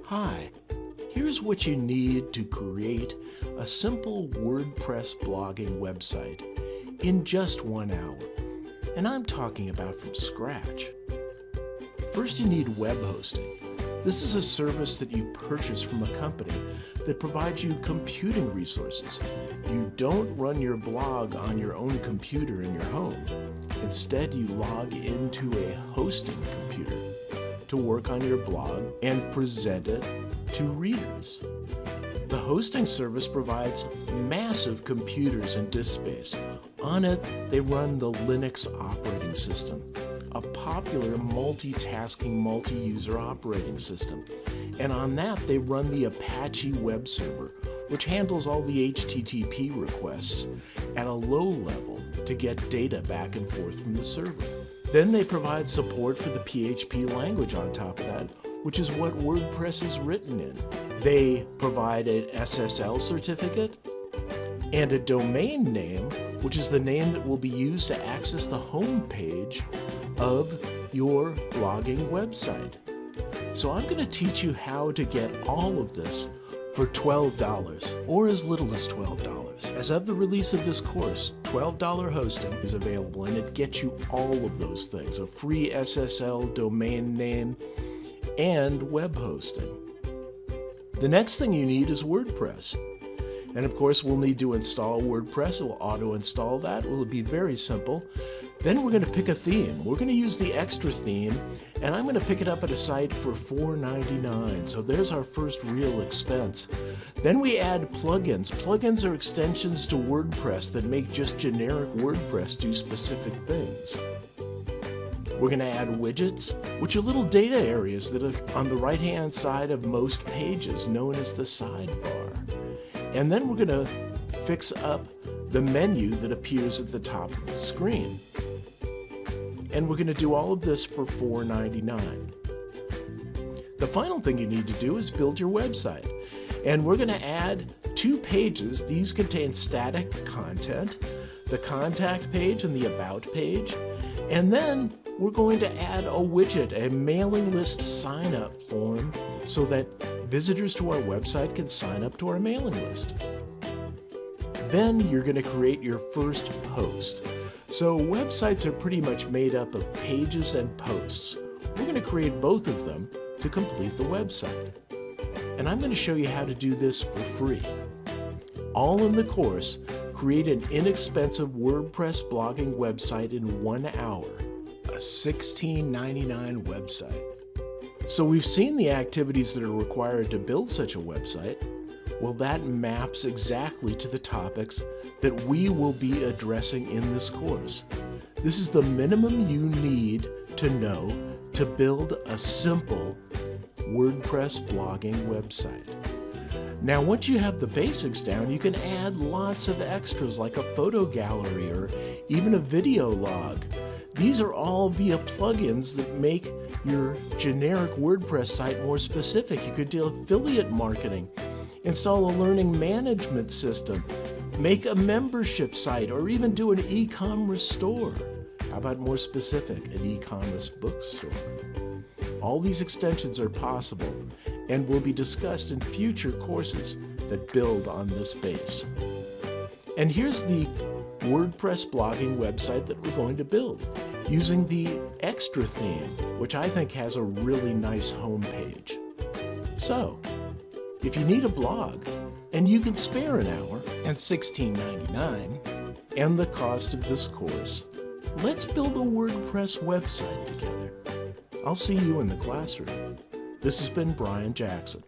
Hi, here's what you need to create a simple WordPress blogging website in just 1 hour. And I'm talking about from scratch. First, you need web hosting. This is a service that you purchase from a company that provides you computing resources. You don't run your blog on your own computer in your home. Instead, you log into a hosting computer to work on your blog and present it to readers. The hosting service provides massive computers and disk space. On it, they run the Linux operating system, a popular multitasking multi-user operating system. And on that, they run the Apache web server, which handles all the HTTP requests at a low level to get data back and forth from the server. Then they provide support for the PHP language on top of that, which is what WordPress is written in. They provide an SSL certificate and a domain name, which is the name that will be used to access the home page of your blogging website. So I'm going to teach you how to get all of this for $12 or as little as $12. As of the release of this course, $12 hosting is available, and it gets you all of those things: a free SSL domain name and web hosting. The next thing you need is WordPress. And of course, we'll need to install WordPress. It will auto-install that. It will be very simple. Then we're going to pick a theme. We're going to use the extra theme, and I'm going to pick it up at a site for $4.99. So there's our first real expense. Then we add plugins. Plugins are extensions to WordPress that make just generic WordPress do specific things. We're going to add widgets, which are little data areas that are on the right-hand side of most pages, known as the sidebar. And then we're going to fix up the menu that appears at the top of the screen. And we're going to do all of this for $4.99. The final thing you need to do is build your website. And we're going to add 2 pages. These contain static content, the contact page and the about page. And then we're going to add a widget, a mailing list sign-up form, so that visitors to our website can sign up to our mailing list. Then you're going to create your first post. So websites are pretty much made up of pages and posts. We're going to create both of them to complete the website. And I'm going to show you how to do this for free. All in the course, create an inexpensive WordPress blogging website in 1 hour. A $16.99 website. So we've seen the activities that are required to build such a website. Well, that maps exactly to the topics that we will be addressing in this course. This is the minimum you need to know to build a simple WordPress blogging website. Now, once you have the basics down, you can add lots of extras like a photo gallery or even a video log. These are all via plugins that make your generic WordPress site more specific. You could do affiliate marketing, install a learning management system, make a membership site, or even do an e-commerce store. How about more specific, an e-commerce bookstore? All these extensions are possible and will be discussed in future courses that build on this base. And here's the WordPress blogging website that we're going to build using the extra theme, which I think has a really nice home page. So, if you need a blog and you can spare an hour and $16.99 and the cost of this course, let's build a WordPress website together. I'll see you in the classroom. This has been Brian Jackson.